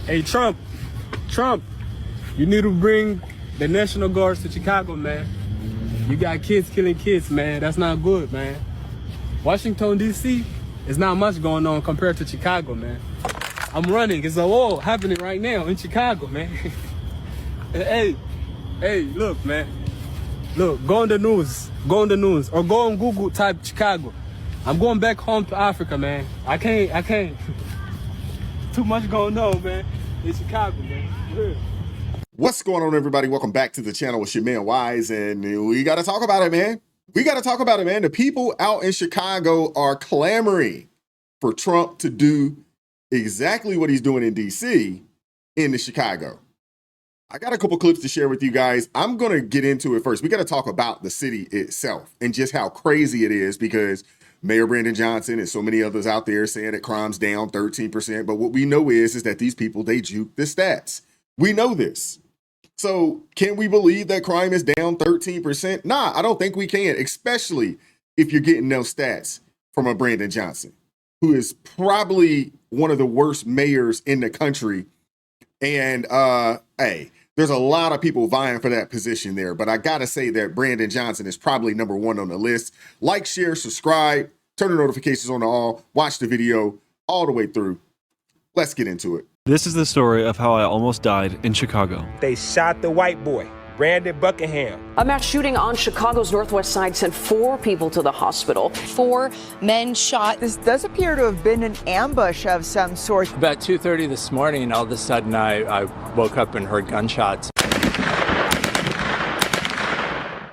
Hey, Trump, you need to bring the National Guards to Chicago, man. You got kids killing kids, man. That's not good, man. Washington, D.C. is not much going on compared to Chicago, man. I'm running. It's a war happening right now in Chicago, man. Hey, look, man. Look, go on the news, or go on Google, type Chicago. I'm going back home to Africa, man. I can't. Too much going on, man, in Chicago, man. Yeah. What's going on, everybody? Welcome back to the channel. It's your man Wise, and we got to talk about it, man. The people out in Chicago are clamoring for Trump to do exactly what he's doing in DC in Chicago. I got a couple clips to share with you guys. I'm going to get into it first. We got to talk about the city itself and just how crazy it is, because Mayor Brandon Johnson and so many others out there saying that crime's down 13%. But what we know is that these people, they juke the stats. We know this. So can we believe that crime is down 13%? Nah, I don't think we can, especially if you're getting those stats from a Brandon Johnson, who is probably one of the worst mayors in the country. And hey, there's a lot of people vying for that position there, but I gotta say that Brandon Johnson is probably number one on the list. Like, share, subscribe, turn the notifications on to all, watch the video all the way through. Let's get into it. This is the story of how I almost died in Chicago. They shot the white boy, Brandon Buckingham. A mass shooting on Chicago's northwest side sent 4 people to the hospital. 4 men shot. This does appear to have been an ambush of some sort. About 2:30 this morning, all of a sudden I woke up and heard gunshots.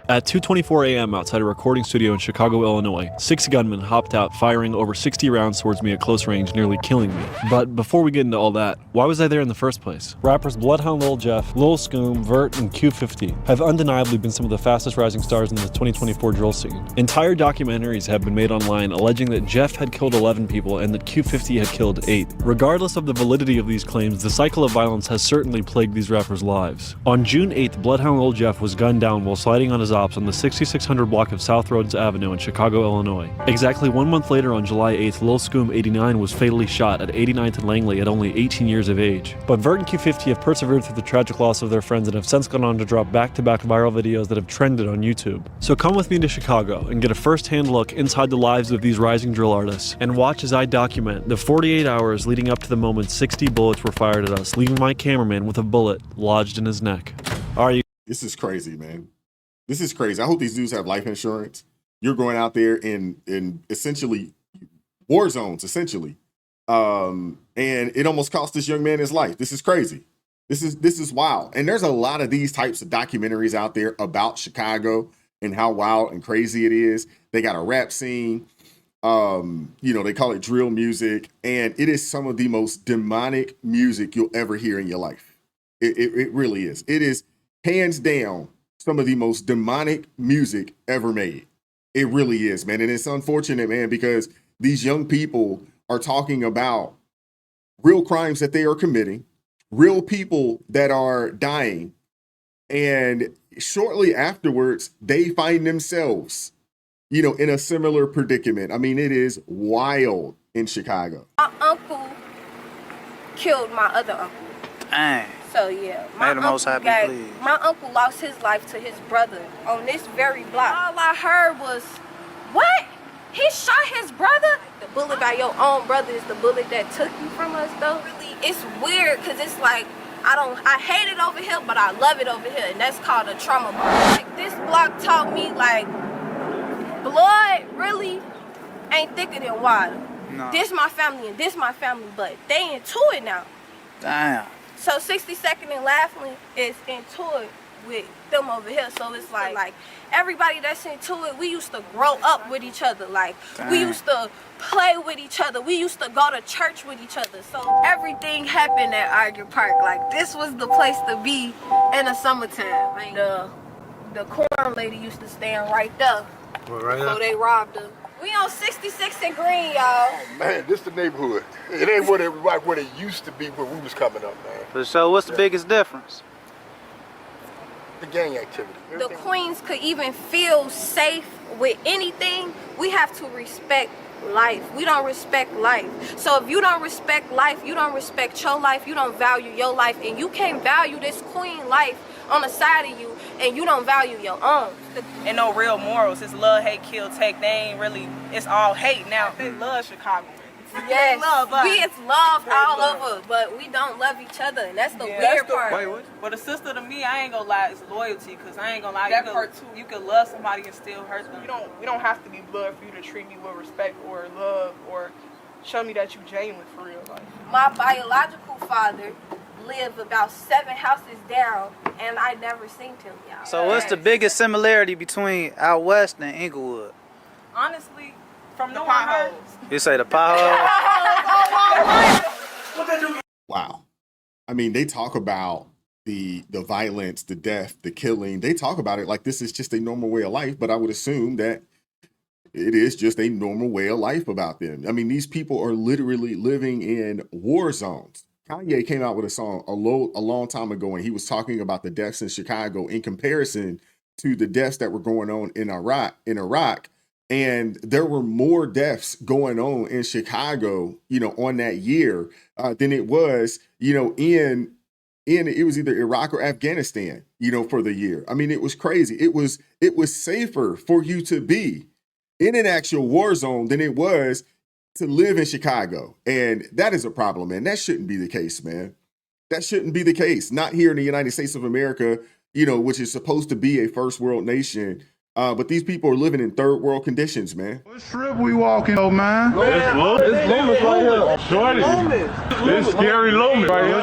At 2:24 a.m. outside a recording studio in Chicago, Illinois, 6 gunmen hopped out firing over 60 rounds towards me at close range, nearly killing me. But before we get into all that, why was I there in the first place? Rappers Bloodhound Lil Jeff, Lil Scoom, Vert, and Q50 have undeniably been some of the fastest rising stars in the 2024 drill scene. Entire documentaries have been made online alleging that Jeff had killed 11 people and that Q50 had killed 8. Regardless of the validity of these claims, the cycle of violence has certainly plagued these rappers' lives. On June 8th, Bloodhound Lil Jeff was gunned down while sliding on his on the 6600 block of South Rhodes Avenue in Chicago, Illinois. Exactly 1 month later, on July 8th, Lil Scoom 89 was fatally shot at 89th and Langley at only 18 years of age. But Vert and Q50 have persevered through the tragic loss of their friends and have since gone on to drop back-to-back viral videos that have trended on YouTube. So come with me to Chicago and get a first-hand look inside the lives of these rising drill artists, and watch as I document the 48 hours leading up to the moment 60 bullets were fired at us, leaving my cameraman with a bullet lodged in his neck. Are you? This is crazy, man. This is crazy. I hope these dudes have life insurance. You're going out there in essentially war zones, essentially. And it almost cost this young man his life. This is crazy. This is wild. And there's a lot of these types of documentaries out there about Chicago and how wild and crazy it is. They got a rap scene. They call it drill music. And it is some of the most demonic music you'll ever hear in your life. It really is. It is hands down some of the most demonic music ever made. It really is, man. And it's unfortunate, man, because these young people are talking about real crimes that they are committing, real people that are dying, and shortly afterwards, they find themselves, in a similar predicament. I mean, it is wild in Chicago. My uncle killed my other uncle. Dang. So yeah, my uncle lost his life to his brother on this very block. All I heard was, what? He shot his brother? The bullet by your own brother is the bullet that took you from us, though. Really, it's weird, because it's like, I hate it over here, but I love it over here, and that's called a trauma bond. Like, this block taught me, like, blood really ain't thicker than water. No. This my family and this my family, but they into it now. Damn. So 62nd and Laughlin is into it with them over here. So it's like everybody that's into it, we used to grow up with each other. Like, we used to play with each other. We used to go to church with each other. So everything happened at Arger Park. Like, this was the place to be in the summertime. Like, the corn lady used to stand right there before they robbed her. We on 66 and Green, y'all. Oh, man, this the neighborhood. It ain't what it used to be when we was coming up, man. So what's the biggest difference? The gang activity. The queens could even feel safe with anything. We have to respect life. We don't respect life. So if you don't respect life, you don't respect your life, you don't value your life, and you can't value this queen life on the side of you, and you don't value your own. And no real morals. It's love, hate, kill, take. They ain't really, it's all hate now. They love Chicago. Yes, they love us. we it's love all over, but we don't love each other, and that's the weird part. Wait, what? But a sister to me, I ain't gonna lie, it's loyalty, because I ain't gonna lie, you could love somebody and still hurt them. We don't have to be blood for you to treat me with respect or love or show me that you genuine for real life. My biological father lived about 7 houses down, and I never seen him, y'all. So what's the biggest similarity between out west and Inglewood? Honestly, from knowing her. You say the pothole? Wow. I mean, they talk about the violence, the death, the killing. They talk about it like this is just a normal way of life, but I would assume that it is just a normal way of life about them. I mean, these people are literally living in war zones. Kanye came out with a song a long time ago, and he was talking about the deaths in Chicago in comparison to the deaths that were going on in Iraq. And there were more deaths going on in Chicago, on that year than it was, in it was either Iraq or Afghanistan, for the year. I mean, it was crazy. It was safer for you to be in an actual war zone than it was to live in Chicago. And that is a problem, man. That shouldn't be the case, man. That shouldn't be the case. Not here in the United States of America, which is supposed to be a first world nation. But these people are living in third world conditions, man. What strip we walking, oh man? It's Loomis right here. Shorty. It's scary Loomis right here.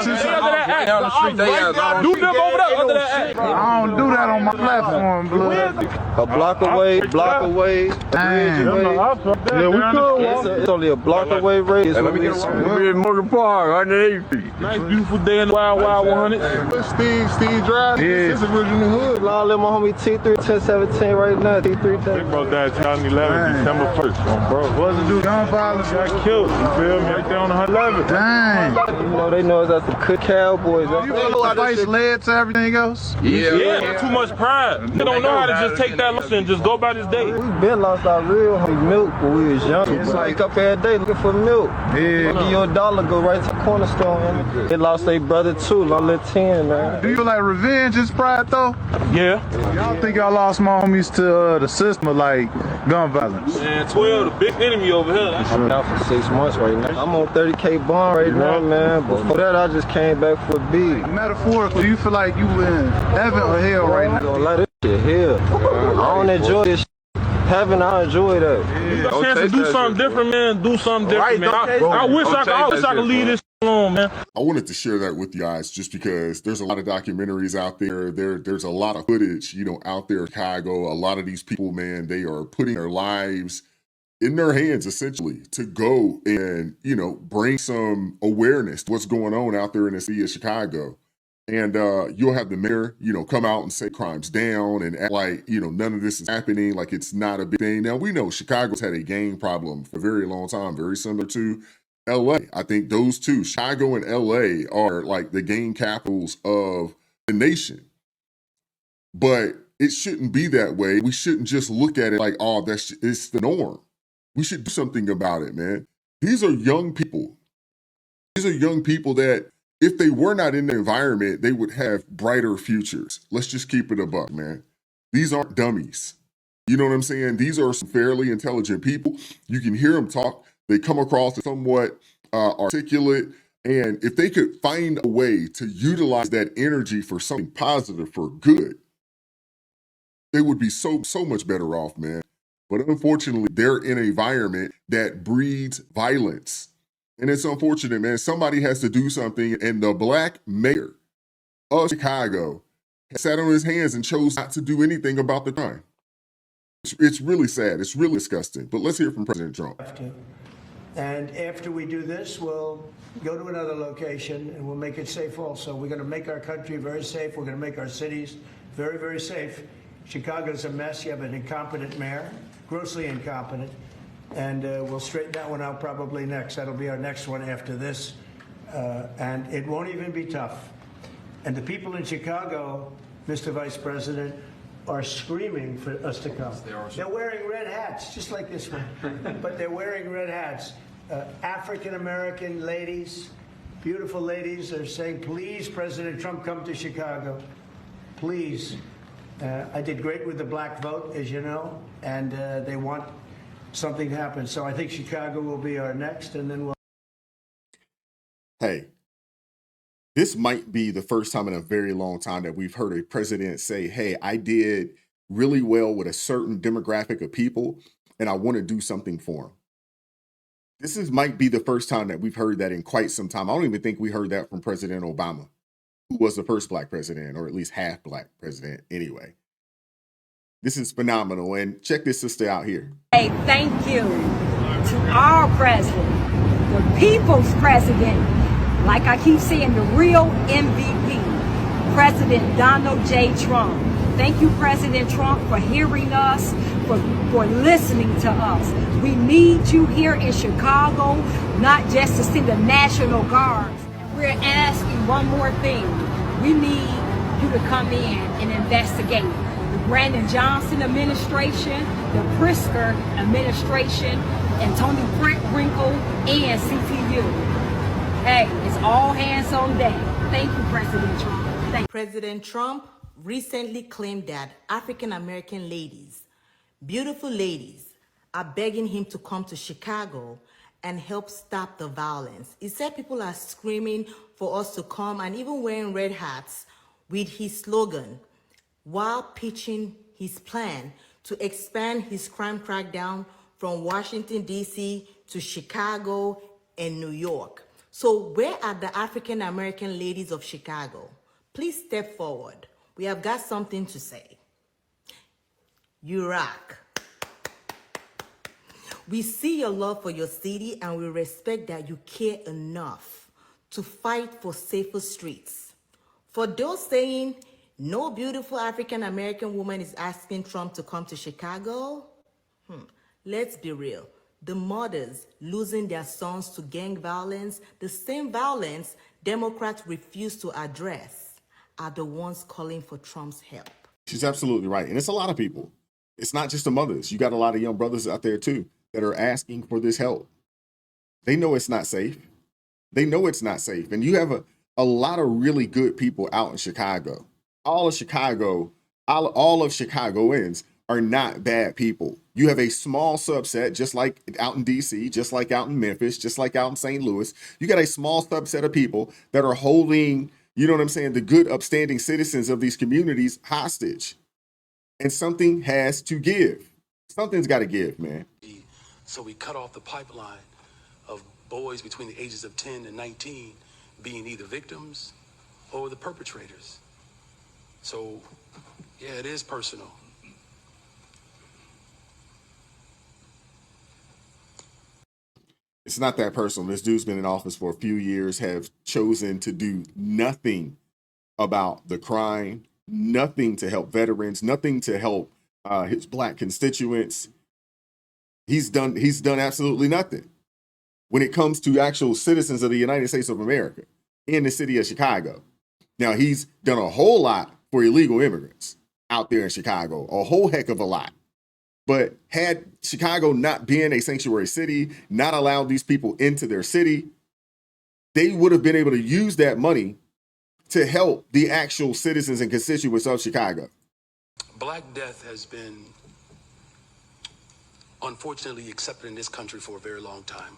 Down the street, they do them over there under that act. I don't do that on my platform, blood. A block away, Dang. Yeah, we could. It's only a block away, Ray. Let me get we're in Morgan Park, right there. Nice, beautiful day in the Wild 100. Steve Drive. Yeah. This is original hood. I let my homie T3 1017 right now. T3. They broke that 2011, December 1st. Bro, what's it do? Gun violence. Got killed. You feel me? Right there on the 111. Dang. They know us as the good cowboys. You know spice led to everything else? Yeah. Too much pride. They don't know how to just take that loss and just go about his day. We been lost our real milk when we was young. It's like up every day looking for milk. Yeah. Give you $1, go right to the corner store. Man. They lost their brother too. Lost little 10, man. Do you feel like revenge is pride though? Yeah. Y'all think y'all lost my homies to the system of like gun violence? Man, 12, the big enemy over here. I'm out for 6 months right now. I'm on 30K bond right now, man. Before that, I just came back for a beat. Metaphorically, do you feel like you in heaven or hell right now? Don't let this shit hell. I don't enjoy this shit. Heaven, I enjoy that. Yeah. Chance to do something different, man. Do something different, man. I wish I could leave this alone, man. I wanted to share that with you guys just because there's a lot of documentaries out there. There's a lot of footage, out there in Chicago. A lot of these people, man, they are putting their lives in their hands, essentially, to go and, bring some awareness to what's going on out there in the city of Chicago. And you'll have the mayor, come out and say crime's down and act like, none of this is happening, like it's not a big thing. Now, we know Chicago's had a gang problem for a very long time, very similar to LA. I think those two, Chicago and LA, are like the gang capitals of the nation. But it shouldn't be that way. We shouldn't just look at it like, oh, it's the norm. We should do something about it, man. These are young people. These are young people that, if they were not in the environment, they would have brighter futures. Let's just keep it a buck, man. These aren't dummies. You know what I'm saying? These are some fairly intelligent people. You can hear them talk. They come across as somewhat articulate. And if they could find a way to utilize that energy for something positive, for good, they would be so much better off, man. But unfortunately, they're in an environment that breeds violence. And it's unfortunate, man. Somebody has to do something, and the black mayor of Chicago sat on his hands and chose not to do anything about the crime. It's really sad. It's really disgusting. But let's hear from President Trump. And after we do this, we'll go to another location, and we'll make it safe also. We're going to make our country very safe. We're going to make our cities very, very safe. Chicago's a mess. You have an incompetent mayor, grossly incompetent. And we'll straighten that one out probably next. That'll be our next one after this. And it won't even be tough. And the people in Chicago, Mr. Vice President, are screaming for us to come. They're wearing red hats, just like this one, but they're wearing red hats. African-American ladies, beautiful ladies, are saying, please, President Trump, come to Chicago. Please. I did great with the black vote, as you know, and they want something to happen. So I think Chicago will be our next, and then we'll... Hey, this might be the first time in a very long time that we've heard a president say, hey, I did really well with a certain demographic of people, and I want to do something for them. Might be the first time that we've heard that in quite some time. I don't even think we heard that from President Obama, who was the first black president, or at least half black president anyway. This is phenomenal. And check this sister out here. Hey, thank you to our president, the people's president. Like I keep saying, the real MVP, President Donald J. Trump. Thank you, President Trump, for hearing us, for listening to us. We need you here in Chicago, not just to see the National Guards. We're asking one more thing. We need you to come in and investigate the Brandon Johnson administration, the Pritzker administration, and Tony Brinkle and CTU. Hey, it's all hands on deck. Thank you, President Trump. President Trump recently claimed that African American ladies, beautiful ladies, are begging him to come to Chicago and help stop the violence. He said people are screaming for us to come and even wearing red hats with his slogan while pitching his plan to expand his crime crackdown from Washington, D.C. to Chicago and New York. So where are the African American ladies of Chicago? Please step forward. We have got something to say. You rock. We see your love for your city and we respect that you care enough to fight for safer streets. For those saying no beautiful African American woman is asking Trump to come to Chicago, let's be real. The mothers losing their sons to gang violence, the same violence Democrats refuse to address, are the ones calling for Trump's help. She's absolutely right. And it's a lot of people. It's not just the mothers. You got a lot of young brothers out there too that are asking for this help. They know it's not safe. They know it's not safe. And you have a lot of really good people out in Chicago. All of Chicagoans are not bad people. You have a small subset, just like out in DC, just like out in Memphis, just like out in St. Louis. You got a small subset of people that are holding, you know what I'm saying, the good, upstanding citizens of these communities hostage. And something has to give. Something's got to give, man. So we cut off the pipeline of boys between the ages of 10 and 19 being either victims or the perpetrators. So, yeah, it is personal. It's not that personal. This dude's been in office for a few years, have chosen to do nothing about the crime, nothing to help veterans, nothing to help his black constituents. He's done absolutely nothing when it comes to actual citizens of the United States of America in the city of Chicago. Now, he's done a whole lot for illegal immigrants out there in Chicago, a whole heck of a lot. But had Chicago not been a sanctuary city, not allowed these people into their city, they would have been able to use that money to help the actual citizens and constituents of Chicago. Black death has been unfortunately accepted in this country for a very long time.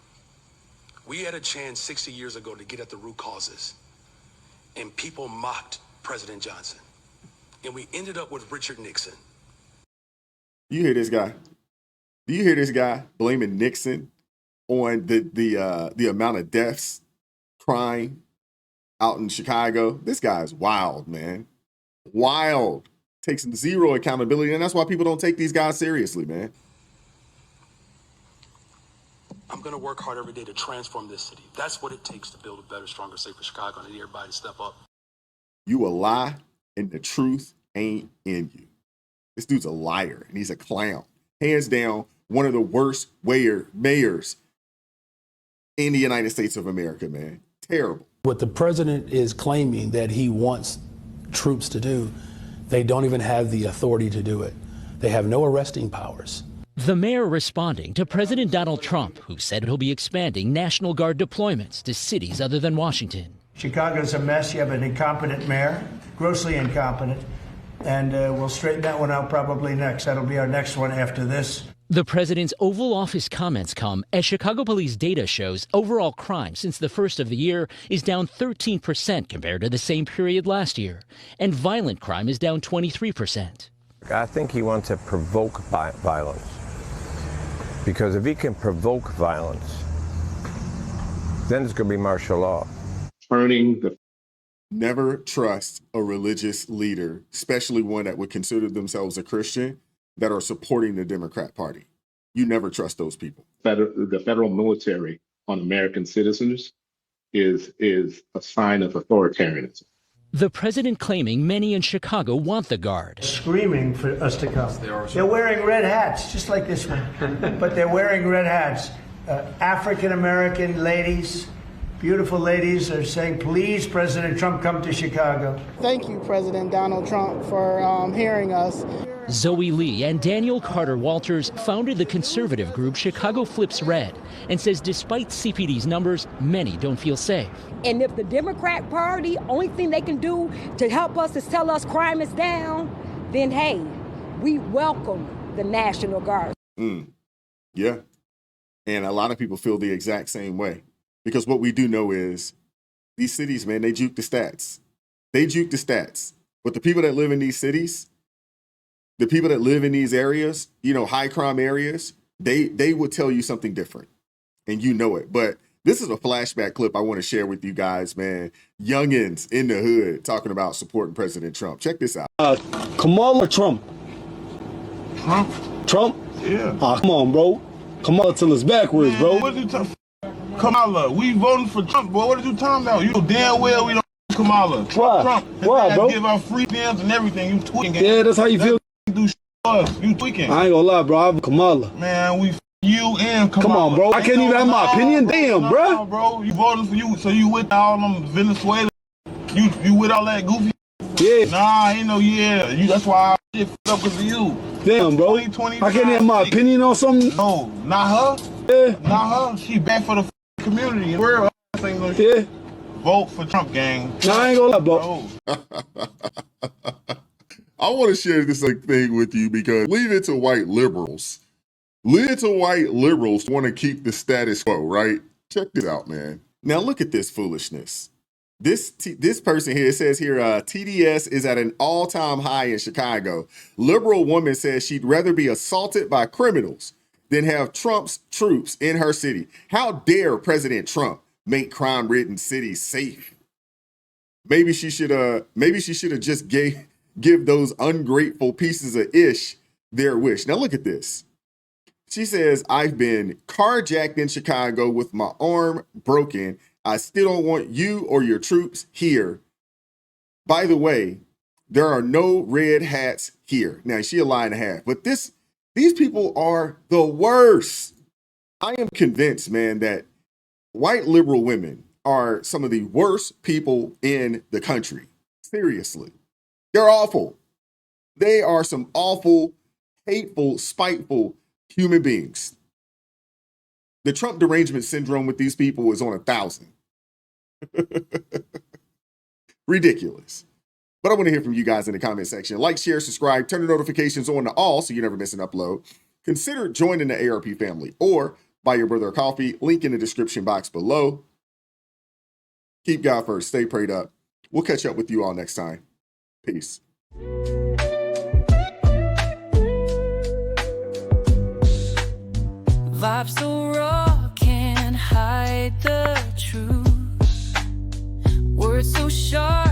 We had a chance 60 years ago to get at the root causes, and people mocked President Johnson. And we ended up with Richard Nixon. You hear this guy? Do you hear this guy blaming Nixon on the amount of deaths, crime out in Chicago? This guy's wild, man. Wild. Takes zero accountability, and that's why people don't take these guys seriously, man. I'm going to work hard every day to transform this city. That's what it takes to build a better, stronger, safer Chicago. I need everybody to step up. You a lie, and the truth ain't in you. This dude's a liar, and he's a clown. Hands down, one of the worst mayors in the United States of America, man. Terrible. What the president is claiming that he wants troops to do They don't even have the authority to do it. They have no arresting powers. The mayor responding to President Donald Trump, who said he'll be expanding National Guard deployments to cities other than Washington. Chicago's a mess. You have an incompetent mayor, grossly incompetent, and we'll straighten that one out probably next. That'll be our next one after this. The president's Oval Office comments come as Chicago police data shows overall crime since the first of the year is down 13% compared to the same period last year, and violent crime is down 23%. I think he wants to provoke violence, because if he can provoke violence, then it's going to be martial law. Never trust a religious leader, especially one that would consider themselves a Christian, that are supporting the Democrat Party. You never trust those people. The federal military on American citizens is a sign of authoritarianism. The president claiming many in Chicago want the Guard. Screaming for us to come. They're wearing red hats, just like this one, but they're wearing red hats. African-American ladies, beautiful ladies, are saying, please, President Trump, come to Chicago. Thank you, President Donald Trump, for hearing us. Zoe Lee and Daniel Carter Walters founded the conservative group Chicago Flips Red and says despite CPD's numbers, many don't feel safe. And if the Democrat Party, only thing they can do to help us is tell us crime is down, then hey, we welcome the National Guard. Yeah. And a lot of people feel the exact same way. Because what we do know is these cities, man, they juke the stats. They juke the stats. But the people that live in these cities, the people that live in these areas, you know, high crime areas, they will tell you something different. And you know it. But this is a flashback clip I want to share with you guys, man. Youngins in the hood talking about supporting President Trump. Check this out. Kamala or Trump? Trump? Yeah. Come on, bro. Kamala till it's backwards, bro. What you Kamala, we voting for Trump, boy. What are you talking about? You know damn well we don't Kamala. Why? Trump. Why, bro? Give out free meals and everything. You tweaking. Yeah, that's how you feel. You tweaking. I ain't gonna lie, bro. I'm Kamala. Man, you and Kamala. Come on, bro. I can't even have my opinion. Damn, bro. Bro, you voting for you, so you with all them Venezuela? You with all that goofy? Yeah. Nah, ain't no yeah. That's why I shit fucked up because of you. Damn, bro. I can't have my opinion on something. No, not her. Yeah. Not her. She bad for the community. Where ain't no shit. Vote for Trump, gang. Nah, I ain't gonna lie, bro. I want to share this thing with you because leave it to white liberals. Leave it to white liberals want to keep the status quo, right? Check this out, man. Now look at this foolishness. This person here, it says here, TDS is at an all-time high in Chicago. Liberal woman says she'd rather be assaulted by criminals than have Trump's troops in her city. How dare President Trump make crime-ridden cities safe? Maybe she should have just give those ungrateful pieces of ish their wish. Now look at this. She says, I've been carjacked in Chicago with my arm broken. I still don't want you or your troops here. By the way, there are no red hats here. Now, she a lie and a half, but these people are the worst. I am convinced, man, that white liberal women are some of the worst people in the country. Seriously. They're awful. They are some awful, hateful, spiteful human beings. The Trump derangement syndrome with these people is on 1,000. Ridiculous. But I want to hear from you guys in the comment section. Like, share, subscribe, turn the notifications on to all so you never miss an upload. Consider joining the ARP family or buy your brother a coffee. Link in the description box below. Keep God first. Stay prayed up. We'll catch up with you all next time. Peace. Vibes so raw, can't hide the truth. Words so sharp.